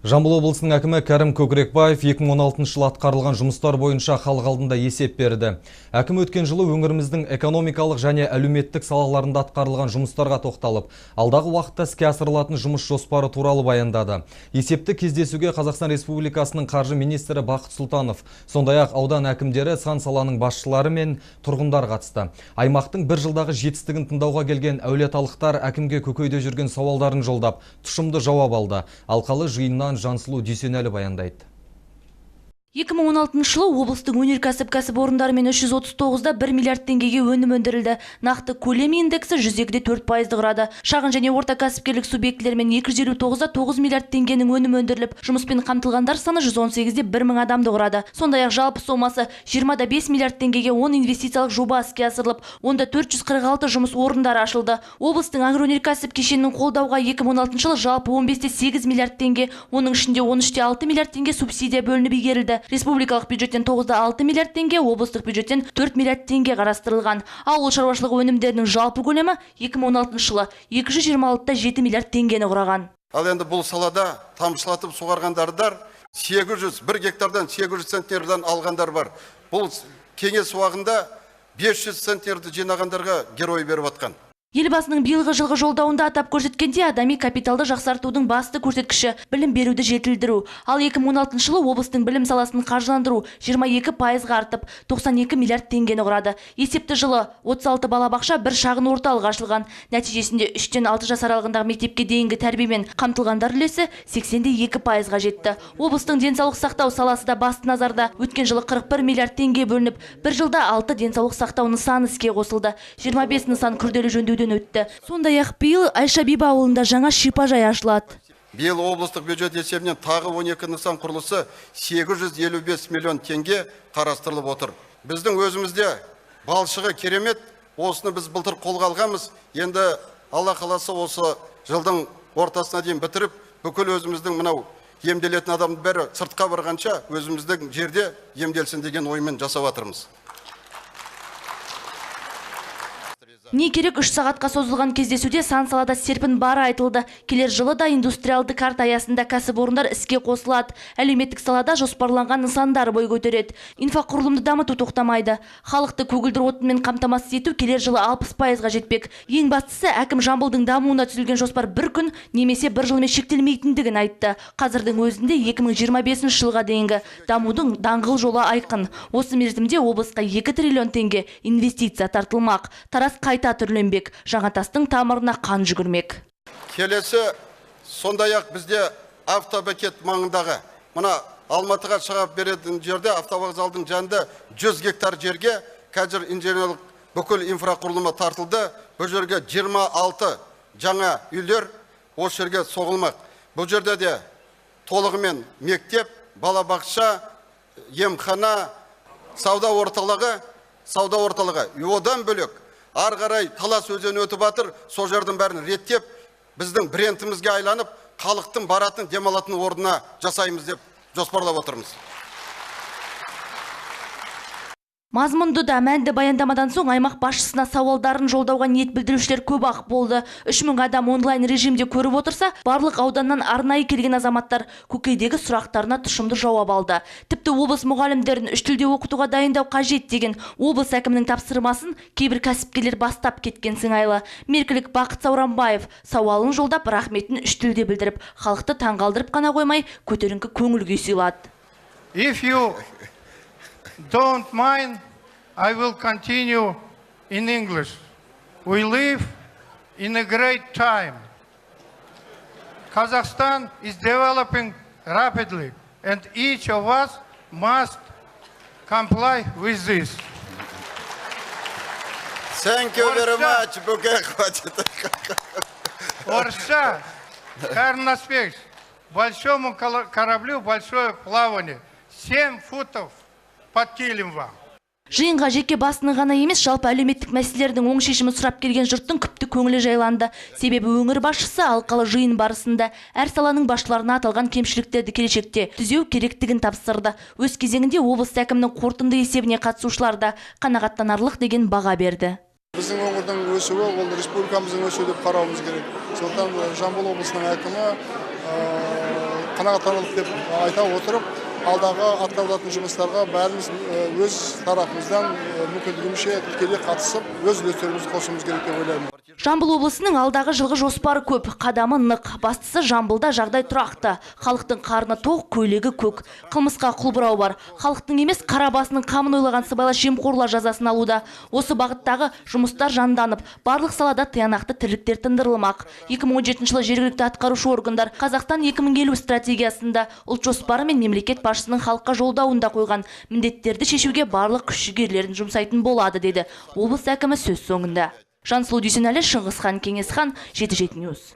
Жамбыл облысының әкімі Кәрім Көкірекбаев 2016 жылы атқарылған жұмыстар бойынша халық алдында есеп берді. Әкім өткен жылы өңіріміздің экономикалық және әлеуметтік салаларында атқарылған жұмыстарға тоқталып, алдағы уақытта іске асырылатын жұмыс жоспары туралы баяндады. Есепті кездесуге Қазақстан Республикасының қаржы министрі Бақыт Сұлтанов, сондай-ақ аудан әкімдері, сан саланың басшылары мен тұрғындар қатысты. Аймақтың бір жылдағы жетістігін тыңдауға келген әулиеталықтар әкімге көкейде жүрген сауалдарын жолдап, тұшымды жауап алды. Алқалы жиыннан Жансұлу Дүйсенәлі баяндайды. 2016 жылы облыстың өнеркәсіп кәсіпорындарымен 339-да 1 миллиард теңгеге өнім өндірілді. Нақты көлем индексі 102-де 4% құрады. Шағын және орта кәсіпкерлік субъектілермен 259-да 9 миллиард теңгенің өнім өндіріліп, жұмыспен қамтылғандар саны 118-де 1000 адамды құрады. Сондай-ақ жалпы сомасы 20-да 5 миллиард теңгеге 10 инвестициялық жоба іске асырылып, онда 446 жұмыс орындары ашылды. Облыстың агроөнеркәсіп кешенінің қолдауға 2016 жылы жалпы 15-те 8 миллиард теңге, оның ішінде 13-те 6 миллиард теңге субсидия бөлініп игерілді. Республикалық бюджеттен 9-да 6 миллиард теңге, облыстық бюджеттен 4 миллиард теңге қарастырылған. Ауыл шаруашылығы өнімдерінің жалпы көлемі 2016 жылы 226-да 7 миллиард теңгені құраған. Ал енді бұл салада тамшылатып суғарғандардар 1 гектардан 800 центнерден алғандар бар. Бұл кеңес уағында 500 центнерді жинағандарға герой беріп атқан. Елбасының биылғы жылғы жолдауында атап көрсеткенде адами капиталды жақсартудың басты көрсеткіші білім беруді жетілдіру. Ал 2016 жылы облыстың білім саласын қаржыландыру 22%-ға артып, 92 миллиард теңгені құрады. Есепті жылы 36 балабақша, бір шағын орталық ашылған. Нәтижесінде 3-тен 6 жас аралығындағы мектепке дейінгі тәрбиемен қамтылғандар үлесі 80-де 2%-ға жетті. Облыстың денсаулық сақтау саласы да басты назарда. Өткен жылы 41 миллиард теңге бөлініп, бір жылда 6 денсаулық сақтау нысаны іске қосылды. 25 нысан күрделі жөндеуден өтті. Сондай-ақ биыл Айша-Биба ауылында жаңа шипажай ашылады. Биыл облыстық бюджет есебінен тағы 12 нысан құрылысы 855 миллион теңге қарастырылып отыр. Біздің өзімізде балшығы керемет, осыны біз былтыр қолға алғанбыз. Енді Алла қаласа осы жылдың ортасына дейін бітіріп, бүкіл өзіміздің мынау емделетін адамды бәрі сыртқа барғанша өзіміздің жерде емделсін деген оймен жасап жатырмыз. Не керек 3 сағатқа созылған кездесуде сан салада серпін бары айтылды. Келер жылы да индустриалды карта аясында кәсіпорындар іске қосылады. Әлеуметтік салада жоспарланған нысандар бой көтереді. Инфрақұрылымды дамыту тоқтамайды. Халықты көгілдір отынмен қамтамасыз ету келер жылы 60%-ға жетпек. Ең бастысы әкім Жамбылдың дамуына түзілген жоспар бір күн немесе бір жылмен шектелмейтіндігін айтты. Қазірдің өзінде 2025 жылға дейінгі дамудың даңғыл жолы айқын. Осы мерзімде облысқа 2 триллион теңге инвестиция тартылмақ. Тарас қайта түрленбек, Жаңатастың тамырына қан жүгірмек. Келесі сондай-ақ бізде автобекет маңындағы, мына Алматыға шығып беретін жерде автовокзалдың жанында 100 гектар жерге қазір инженерлік бүкіл инфрақұрылымы тартылды. Бұл жерге 26 жаңа үйлер осы жерге соғылмақ. Бұл жерде де толығымен мектеп, балабақша, емхана, сауда орталығы, одан бөлек ар қарай Талас өзені өтіп жатыр, сол жердің бәрін реттеп, біздің брендімізге айланып, халықтың баратын, демалатын орнына жасаймыз деп жоспарлап отырмыз. Мазмұнды да мәнді баяндамадан соң аймақ басшысына сауалдарын жолдауға ниет білдірушілер көп ақ болды. 3000 адам онлайн режимде көріп отырса, барлық ауданнан арнайы келген азаматтар көкейдегі сұрақтарына тұшымды жауап алды. Тіпті облыс мұғалімдерін 3 тілде оқытуға дайындау қажет деген облыс әкімінің тапсырмасын кейбір кәсіпкерлер бастап кеткен сыңайлы. Меркілік Бақыт Сауранбаев сауалын жолдап, рахметін 3 тілде білдіріп, халықты таңғалдырып қана қоймай, көтеріңкі көңіл күй сыйлады. If you don't mind, I will continue in English. We live in a great time. Kazakhstan is developing rapidly, and each of us must comply with this. Thank you very much. Орысша, Карл Аспект, большому кораблю большое плавание. 7 футов под килем вам. Жиынға жеке басыны ғана емес, жалпы әлеуметтік мәселелердің оң шешімін сұрап келген жұрттың күпті көңілі жайланды. Себебі өңір басшысы алқалы жиын барысында әр саланың басшыларына аталған кемшіліктерді келешекте түзеу керектігін тапсырды. Өз кезеңінде облыс әкімінің қорытынды есебіне қатысушылар да қанағаттанарлық деген баға берді. Біздің өңірдің өсуі, ол республикамыздың өсуі деп қарауымыз керек. Сондықтан Жамбыл облысының әкімі қанағаттанарлық деп айта отырып, алдағы атқарылатын жұмыстарға бәріміз өз тарапымыздан мүмкіндігімізше тікелей қатысып, өз үлестерімізді қосуымыз керек деп ойлаймын. Жамбыл облысының алдағы жылғы жоспары көп, қадамы нық. Бастысы Жамбылда жағдай тұрақты. Халықтың қарны тоқ, көйлегі көк. Қылмысқа құлбырау бар. Халықтың емес, қара басының қамын ойлаған сыбайлас жемқорлар жазасын алуда. Осы бағыттағы жұмыстар жанданып, барлық салада тиянақты тірліктер тындырылмақ. 2017 жылы жергілікті атқарушы органдар Қазақстан 2050 стратегиясында ұлт жоспары мен мемлекет басшысының халыққа жолдауында қойған міндеттерді шешуге барлық күш-жігерлерін жұмсайтын болады, деді облыс әкімі сөз соңында. Жансұлу Дүйсенәлі, Шыңғысхан Кеңесхан, 7/7 News.